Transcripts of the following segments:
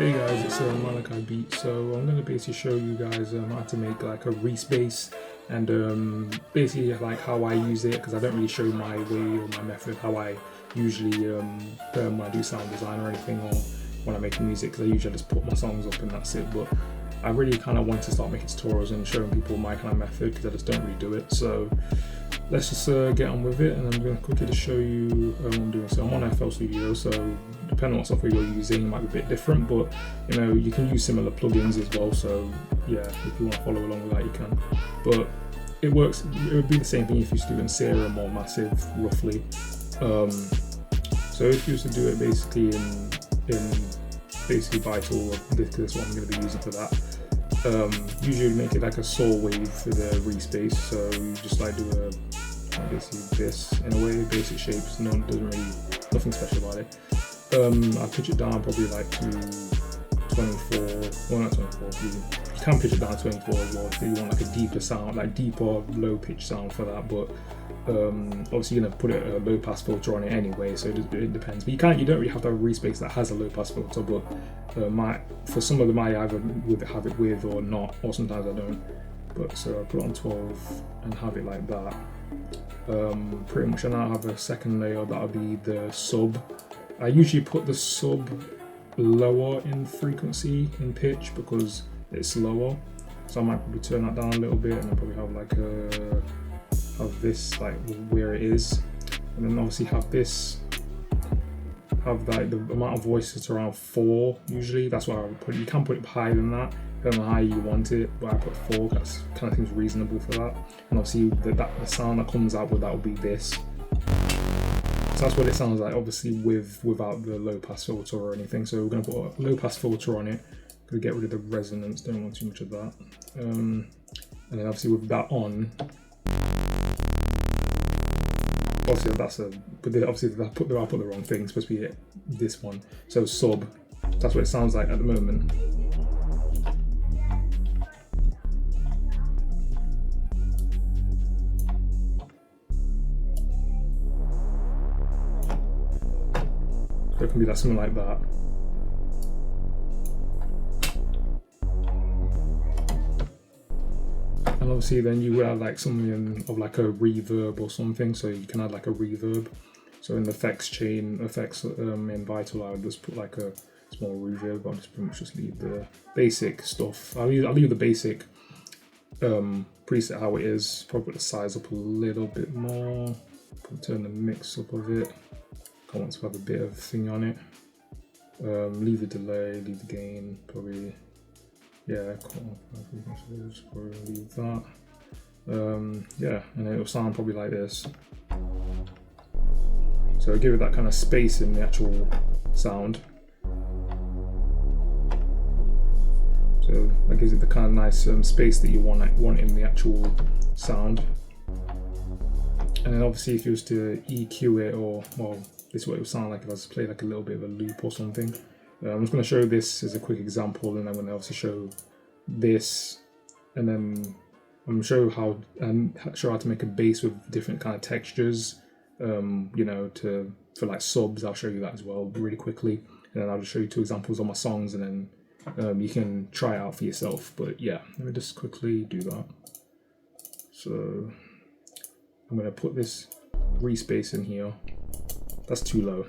Hey guys, it's Malachi Beats. So I'm going to basically show you guys how to make like a Reese bass and basically like how I use it, because I don't really show my way or my method how I usually when I do sound design or anything, or when I make music, because I usually just put my songs up and that's it. But I really kind of want to start making tutorials and showing people my kind of method, because I just don't really do it. So let's just get on with it, and I'm going to quickly just show you what I'm doing. So I'm on FL Studio, so depending on what software you're using, it might be a bit different, but you know, you can use similar plugins as well. So yeah, if you want to follow along with that, you can. But it works. It would be the same thing if you used to do in Serum or Massive, roughly. So if you used to do it basically in basically Vital, this is what I'm going to be using for that. Usually make it like a saw wave for the Reese bass. So you just like do basically this in a way, basic shapes. Doesn't really nothing special about it. I pitch it down probably like to 24. Well, not 24. You can pitch it down to 24 as well if you want like a deeper sound, like deeper low pitch sound for that. But obviously you're gonna put a low pass filter on it anyway, so it depends. But you don't really have to have a Reese bass that has a low pass filter. But for some of them I either have it with or not, or sometimes I don't. But so I put it on 12 and have it like that. Pretty much, and I'll have a second layer that'll be the sub. I usually put the sub lower in frequency, in pitch, because it's lower. So I might probably turn that down a little bit, and I'll probably have like have this like where it is, and then obviously have like the amount of voices around 4 usually. That's why I would put it. You can put it higher than that, depending on how you want it, but I put 4. That's kind of seems reasonable for that. And obviously the sound that comes out with that will be this. So that's what it sounds like, obviously without the low pass filter or anything. So we're going to put a low pass filter on it. Going to get rid of the resonance. Don't want too much of that. And then obviously with that on, obviously I put the wrong thing. It's supposed to be this one. So sub. That's what it sounds like at the moment. So it can be like something like that. And obviously then you would add like something of like a reverb or something, so you can add like a reverb. So in the effects in Vital, I would just put like a small reverb. I'll just pretty much just leave the basic stuff. I'll leave the basic preset how it is. Probably put the size up a little bit more. Turn the mix up of it. I want to have a bit of thing on it. Leave the delay, leave the gain, probably, yeah, probably leave that. Yeah, and then it'll sound probably like this. So give it that kind of space in the actual sound. So that gives it the kind of nice space that you want in the actual sound. And then obviously if you was to EQ it, or well, this is what it would sound like if I was to play like a little bit of a loop or something. I'm just going to show this as a quick example, and I'm going to obviously show this, and then I'm going to show how to make a bass with different kind of textures. You know, for like subs, I'll show you that as well really quickly, and then I'll just show you 2 examples on my songs, and then you can try it out for yourself. But yeah, let me just quickly do that. So I'm going to put this Reese bass in here. That's too low.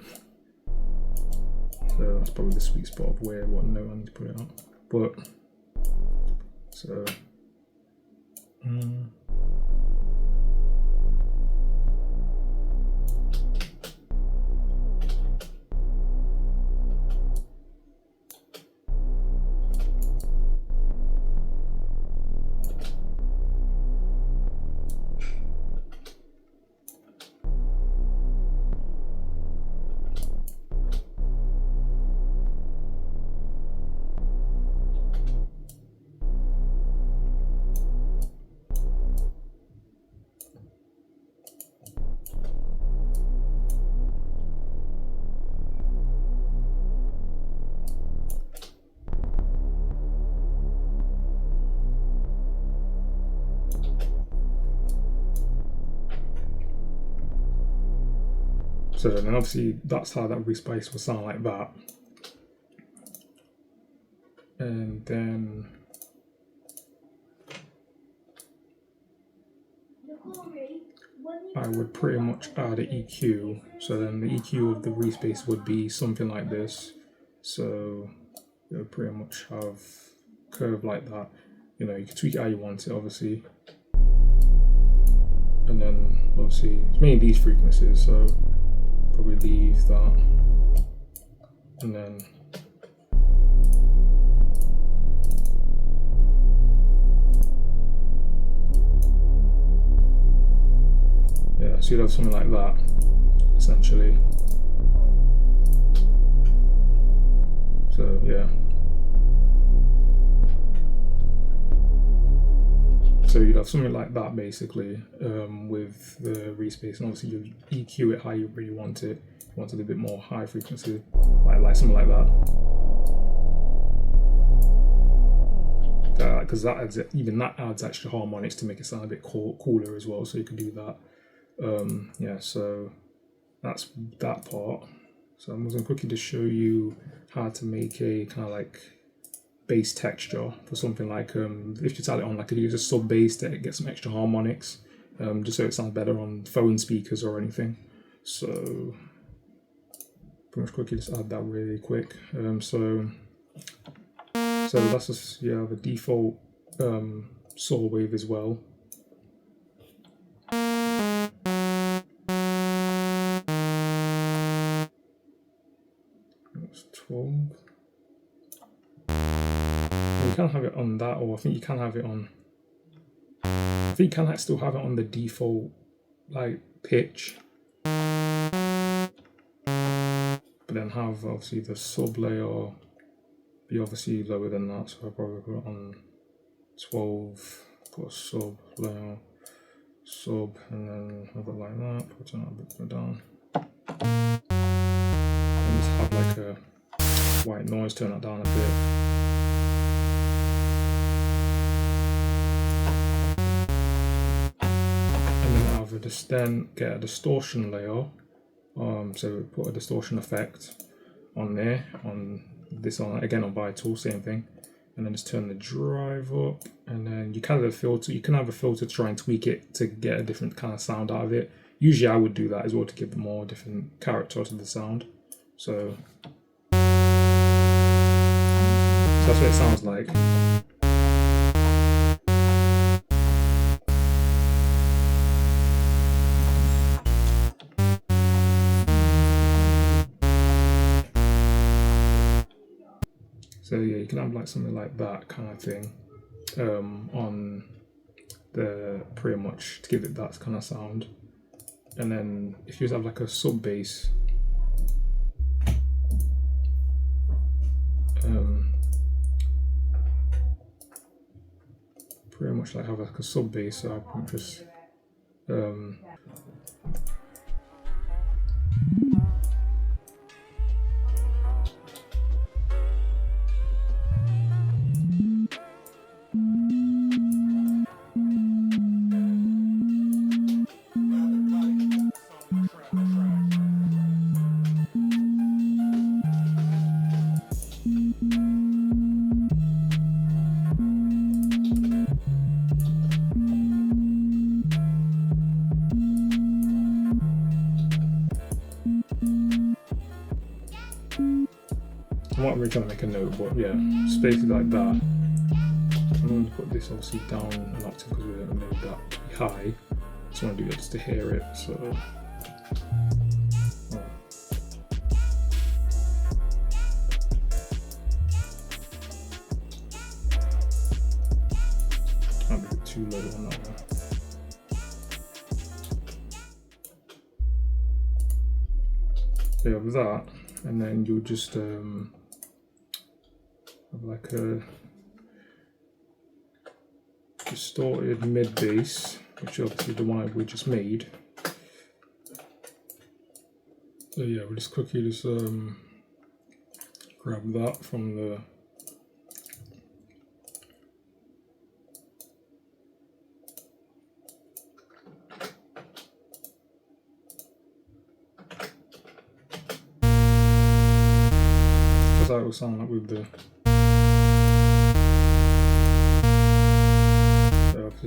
So that's probably the sweet spot of what note I need to put it on. But so then obviously that's how that Reese bass will sound like that. and then I would pretty much add an EQ. So then the EQ of the Reese bass would be something like this. So it would pretty much have curve like that. You know, you can tweak it how you want it, obviously. And then obviously it's mainly these frequencies, so probably leave that. And then yeah, so you'd have something like that, essentially. So yeah. So you'd have something like that basically, with the Reese bass, and obviously you EQ it how you really want it. You want it a bit more high frequency, like something like that. Because that adds, even that adds extra harmonics to make it sound a bit cooler as well. So you can do that. Yeah, so that's that part. So I'm going to quickly just show you how to make a kind of like bass texture for something like if you tell it on, like, if you use a sub bass to get some extra harmonics, just so it sounds better on phone speakers or anything. So pretty much quickly just add that really quick. So that's just, yeah, the default saw wave as well. That's 12. You can have it on that, or I think you can have it on, I think you can still have it on the default like pitch, but then have obviously the sub layer be obviously lower than that. So I'll probably put it on 12, put a sub layer, sub, and then have it like that, put it a bit down, and just have like a white noise, turn that down a bit. Then get a distortion layer, so put a distortion effect on there, on this, on again on Vital, same thing, and then just turn the drive up, and then you can have a filter. You can have a filter to try and tweak it to get a different kind of sound out of it. Usually I would do that as well to give more different character to the sound. So that's what it sounds like. So yeah, you can have like something like that kind of thing on the, pretty much to give it that kind of sound. And then if you just have like a sub bass, pretty much like have like a sub bass, so I can just I'm not really trying to make a note, but yeah, just basically like that. I'm going to put this obviously down an octave because we don't know that high. Just want to do that just to hear it. So might be a bit too low on that one. So you have that, and then you'll just have like a distorted mid bass, which is obviously the one we just made. So yeah, we'll just quickly just grab that from the how it will sound like with the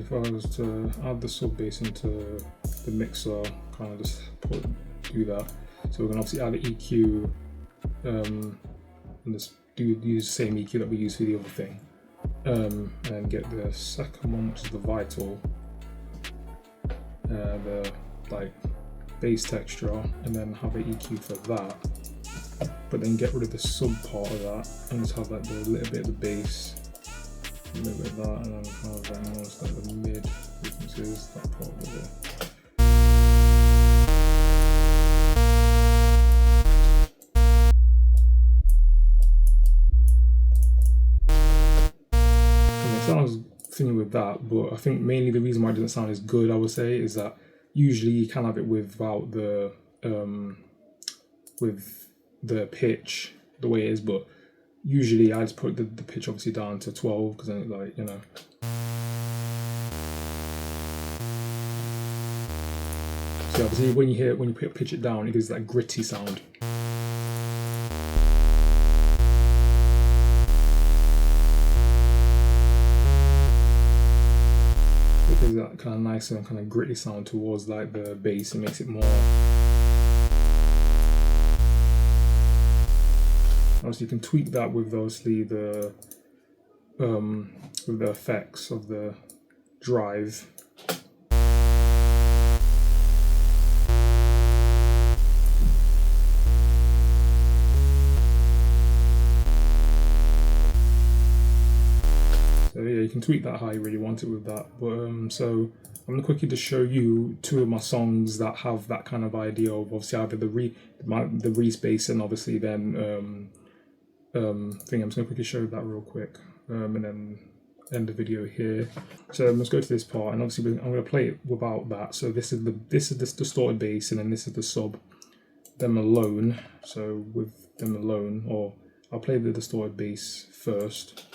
if I was to add the sub bass into the mixer, kind of just do that. So we're gonna obviously add an EQ, and just use the same EQ that we use for the other thing, and get the second one, which is the vital, the like bass texture, and then have an EQ for that. But then get rid of the sub part of that and just have like the little bit of the bass, a little bit of that, and then have like almost like the mid frequencies, that part of it. It sounds thingy with that, but I think mainly the reason why it doesn't sound as good, I would say, is that usually you can have it without the with the pitch the way it is, but usually I just put the pitch obviously down to 12 because then like, you know. So obviously when you pitch it down, it gives that gritty sound. It gives that kind of nice and kind of gritty sound towards like the bass. It makes it more. Obviously you can tweak that with obviously the with the effects of the drive. So yeah, you can tweak that how you really want it with that. But so I'm gonna quickly just show you two of my songs that have that kind of idea of obviously either the Reese bass and obviously then thing. I'm just gonna quickly show that real quick, and then end the video here. So let's go to this part, and obviously I'm gonna play it without that. So this is the distorted bass, and then this is the sub, them alone. So with them alone, or I'll play the distorted bass first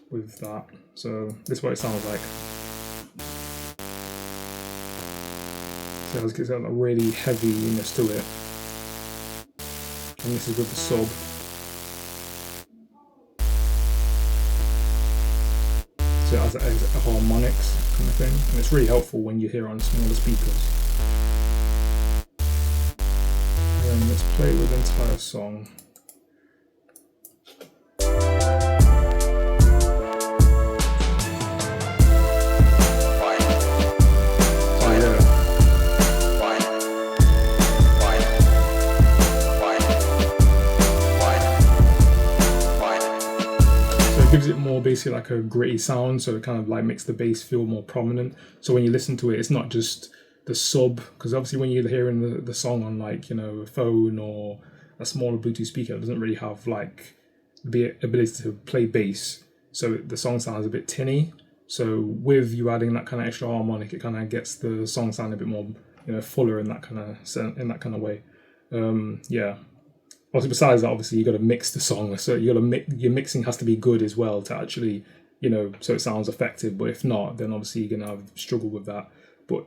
with that. So this is what it sounds like. So it's got a really heaviness to it, and this is with the sub. So it has a harmonics kind of thing, and it's really helpful when you hear it on smaller speakers. And let's play with the entire song. Gives it more basically like a gritty sound, so it kind of like makes the bass feel more prominent. So when you listen to it, it's not just the sub, because obviously when you're hearing the song on like, you know, a phone or a smaller Bluetooth speaker, it doesn't really have like the ability to play bass, so the song sounds a bit tinny. So with you adding that kind of extra harmonic, it kind of gets the song sound a bit more, you know, fuller in that kind of way. Yeah. Also, besides that, obviously you got to mix the song, so your mixing has to be good as well to actually, you know, so it sounds effective. But if not, then obviously you're gonna have struggle with that. But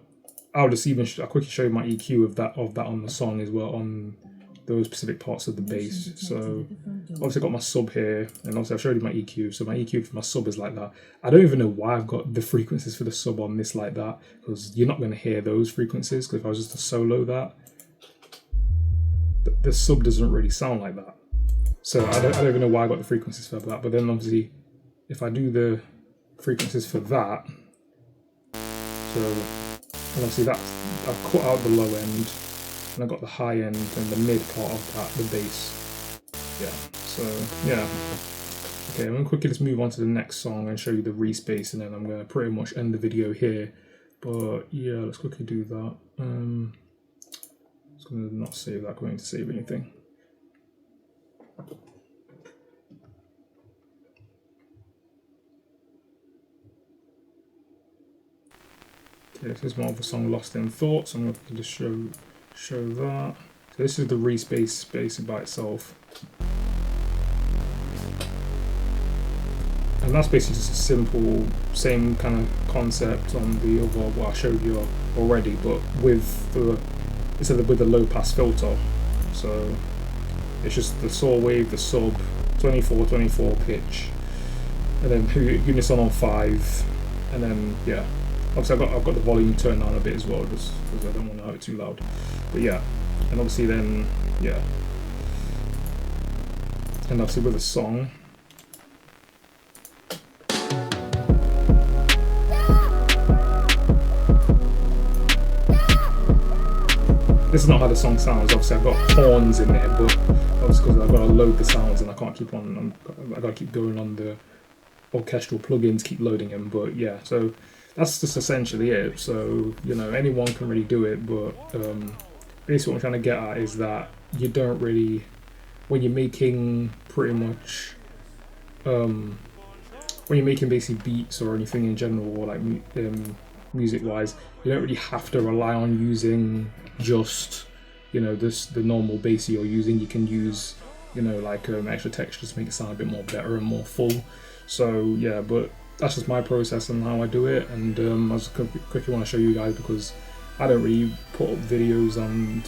I'll quickly show you my EQ of that on the song as well, on those specific parts of the bass. So obviously I've got my sub here, and obviously I've showed you my EQ. So my EQ for my sub is like that. I don't even know why I've got the frequencies for the sub on this like that, because you're not going to hear those frequencies. Because if I was just to solo that, the sub doesn't really sound like that. So I don't even know why I got the frequencies for that. But then obviously if I do the frequencies for that, so and obviously I've cut out the low end, and I've got the high end and the mid part of that, the bass. Yeah, so yeah. Okay, I'm gonna quickly just move on to the next song and show you the Reese bass, and then I'm gonna pretty much end the video here. But yeah, let's quickly do that. Just gonna not save that, going to save anything. Okay, this is more of a song, Lost in Thoughts. I'm going to just show that. So this is the Reese bass by itself. And that's basically just a simple, same kind of concept on the other, what I showed you already, but with the low pass filter. So it's just the saw wave, the sub, 24 pitch, and then unison on 5, and then yeah. Obviously I've got the volume turned down a bit as well, just because I don't want to have it too loud. But yeah, and obviously then, yeah. And obviously with the song, this is not how the song sounds. Obviously I've got horns in there, but obviously because I've got to load the sounds and I can't keep on, I got to keep going on the orchestral plugins, keep loading them. But yeah, so that's just essentially it. So, you know, anyone can really do it, but basically what I'm trying to get at is that you don't really, when you're making pretty much, when you're making basically beats or anything in general, or like music wise, you don't really have to rely on using just, you know, the normal bass you're using. You can use, you know, like extra textures to make it sound a bit more better and more full. So yeah, but that's just my process and how I do it. And I just quickly want to show you guys, because I don't really put up videos on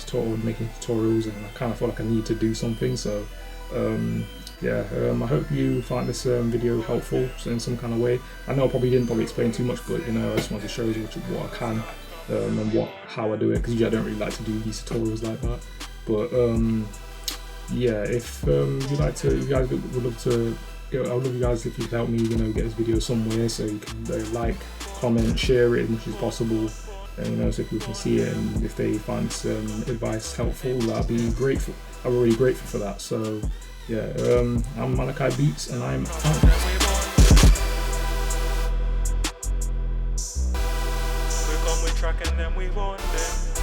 making tutorials, and I kind of feel like I need to do something. So yeah, I hope you find this video helpful in some kind of way. I know I didn't explain too much, but you know, I just wanted to show you what I can and how I do it, because usually I don't really like to do these tutorials like that. But yeah, if you guys would love to, I would love you guys if you could help me, you know, get this video somewhere, so you can like, comment, share it as much as possible, and you know, so people can see it, and if they find this advice helpful, I'd be grateful. I'm really grateful for that. So yeah, I'm Malachi Beats, and I'm out. We come with track and then we want them.